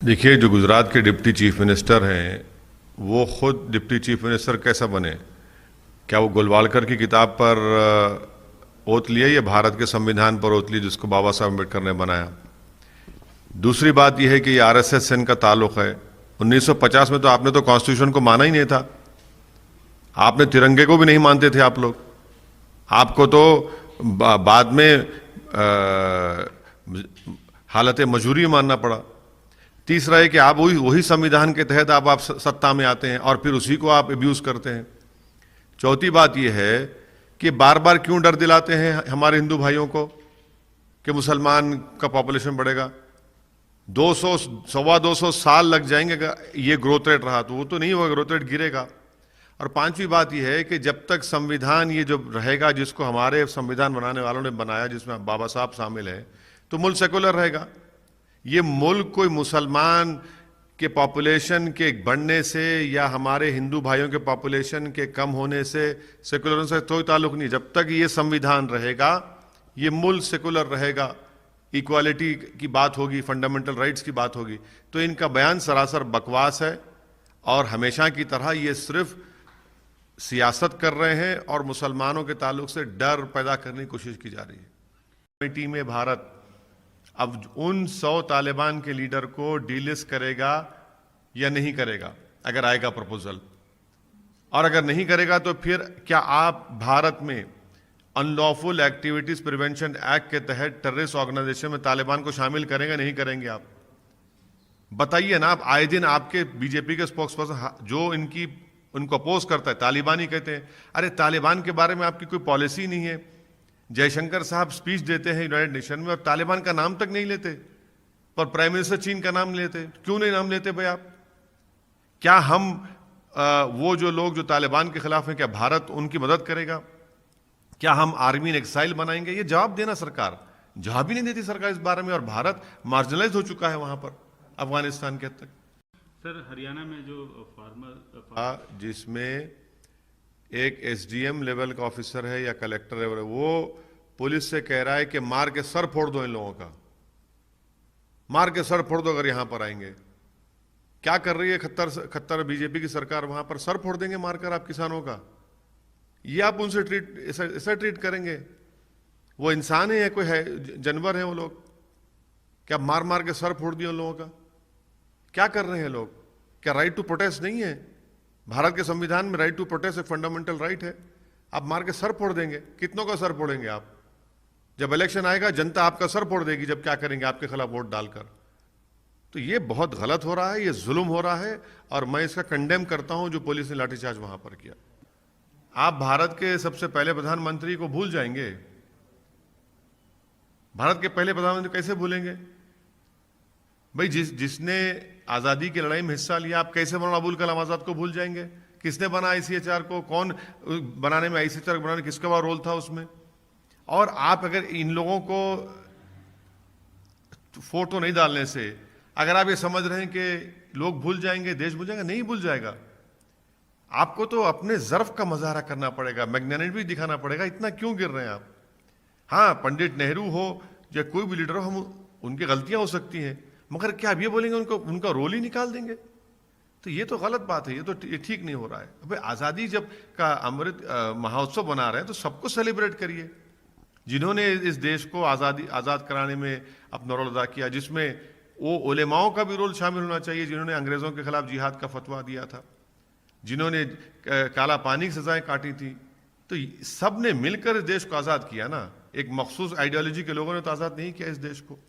देखिए, जो गुजरात के डिप्टी चीफ मिनिस्टर हैं वो खुद डिप्टी चीफ मिनिस्टर कैसा बने? क्या वो गोलवालकर की किताब पर ओत लिए या भारत के संविधान पर ओत लिए जिसको बाबा साहब अम्बेडकर ने बनाया? दूसरी बात यह है कि ये आरएसएस से इनका ताल्लुक है। 1950 में तो आपने तो कॉन्स्टिट्यूशन को माना ही नहीं था, आपने तिरंगे को भी नहीं मानते थे आप लोग। आपको तो बाद में हालत मजबूरी मानना पड़ा। तीसरा है कि आप वही संविधान के तहत आप सत्ता में आते हैं और फिर उसी को आप अब्यूज करते हैं। चौथी बात यह है कि बार बार क्यों डर दिलाते हैं हमारे हिंदू भाइयों को कि मुसलमान का पॉपुलेशन बढ़ेगा। 200 साल लग जाएंगे अगर ये ग्रोथ रेट रहा तो वो तो नहीं होगा, ग्रोथ रेट गिरेगा। और पांचवी बात यह है कि जब तक संविधान ये जो रहेगा जिसको हमारे संविधान बनाने वालों ने बनाया, जिसमें बाबा साहब शामिल हैं, तो मुल्क सेकुलर रहेगा। ये मुल्क कोई मुसलमान के पॉपुलेशन के बढ़ने से या हमारे हिंदू भाइयों के पॉपुलेशन के कम होने से, सेकुलर से कोई ताल्लुक नहीं। जब तक ये संविधान रहेगा ये मुल्क सेकुलर रहेगा, इक्वालिटी की बात होगी, फंडामेंटल राइट्स की बात होगी। तो इनका बयान सरासर बकवास है और हमेशा की तरह ये सिर्फ सियासत कर रहे हैं और मुसलमानों के ताल्लुक से डर पैदा करने की कोशिश की जा रही है। कमेटी में भारत अब उन 100 तालिबान के लीडर को डीलिस्ट करेगा या नहीं करेगा अगर आएगा प्रपोजल, और अगर नहीं करेगा तो फिर क्या आप भारत में अनलॉफुल एक्टिविटीज प्रिवेंशन एक्ट के तहत टेररिस्ट ऑर्गेनाइजेशन में तालिबान को शामिल करेंगे नहीं करेंगे? आप बताइए ना। आप आए दिन आपके बीजेपी के स्पोक्सपर्सन जो उनको अपोज करता है तालिबान ही कहते हैं। अरे तालिबान के बारे में आपकी कोई पॉलिसी नहीं है। जयशंकर साहब स्पीच देते हैं यूनाइटेड नेशन में और तालिबान का नाम तक नहीं लेते, पर प्राइम मिनिस्टर चीन का नाम लेते। क्यों नहीं नाम लेते भाई आप? क्या हम वो जो लोग जो तालिबान के खिलाफ हैं, क्या भारत उनकी मदद करेगा? क्या हम आर्मी इन एक्साइल बनाएंगे? ये जवाब देना सरकार जवाब ही नहीं देती सरकार इस बारे में, और भारत मार्जिनलाइज हो चुका है वहां पर अफगानिस्तान के हद तक। सर, हरियाणा में जो फार्मर जिसमें एक एसडीएम लेवल का ऑफिसर है या कलेक्टर लेवल है, वो पुलिस से कह रहा है कि मार के सर फोड़ दो इन लोगों का, मार के सर फोड़ दो अगर यहां पर आएंगे। क्या कर रही है खत्तर बीजेपी की सरकार? वहां पर सर फोड़ देंगे मारकर आप किसानों का। ये आप उनसे ऐसा ट्रीट करेंगे? वो इंसान है या कोई है जानवर है वो लोग? क्या मार मार के सर फोड़ दिया उन लोगों का? क्या कर रहे हैं लोग? क्या राइट टू प्रोटेस्ट नहीं है? भारत के संविधान में राइट टू प्रोटेस्ट एक फंडामेंटल राइट है। आप मार के सर फोड़ देंगे? कितनों का सर फोड़ेंगे आप? जब इलेक्शन आएगा जनता आपका सर फोड़ देगी जब क्या करेंगे आपके खिलाफ वोट डालकर। तो ये बहुत गलत हो रहा है, ये जुल्म हो रहा है और मैं इसका कंडेम करता हूं जो पुलिस ने लाठीचार्ज वहां पर किया। आप भारत के सबसे पहले प्रधानमंत्री को भूल जाएंगे? भारत के पहले प्रधानमंत्री कैसे भूलेंगे भाई? जिसने आजादी की लड़ाई में हिस्सा लिया, आप कैसे मौलाना अबुल कलाम आजाद को भूल जाएंगे? किसने बना आईसीएचआर को? कौन बनाने में, आईसीएचआर बनाने किसका बड़ा रोल था उसमें? और आप अगर इन लोगों को फोटो नहीं डालने से अगर आप ये समझ रहे हैं कि लोग भूल जाएंगे, देश भूल जाएगा, नहीं भूल जाएगा। आपको तो अपने ज़र्फ का मुजाहरा करना पड़ेगा, मैग्नेनिटी दिखाना पड़ेगा। इतना क्यों गिर रहे हैं आप? हाँ, पंडित नेहरू हो या कोई भी लीडर हो, हम उनकी गलतियां हो सकती हैं, मगर क्या आप ये बोलेंगे उनका रोल ही निकाल देंगे? तो ये तो गलत बात है, ये तो ठीक नहीं हो रहा है। भाई आज़ादी जब का अमृत महोत्सव बना रहे हैं तो सबको सेलिब्रेट करिए। जिन्होंने इस देश को आज़ाद कराने में अपना रोल अदा किया, जिसमें वो उलेमाओं का भी रोल शामिल होना चाहिए, जिन्होंने अंग्रेज़ों के खिलाफ जिहाद का फतवा दिया था, जिन्होंने काला पानी की सजाएं काटी थी। तो सब ने मिलकर इस देश को आज़ाद किया ना। एक मखसूस आइडियोलॉजी के लोगों ने तो आज़ाद नहीं किया इस देश को।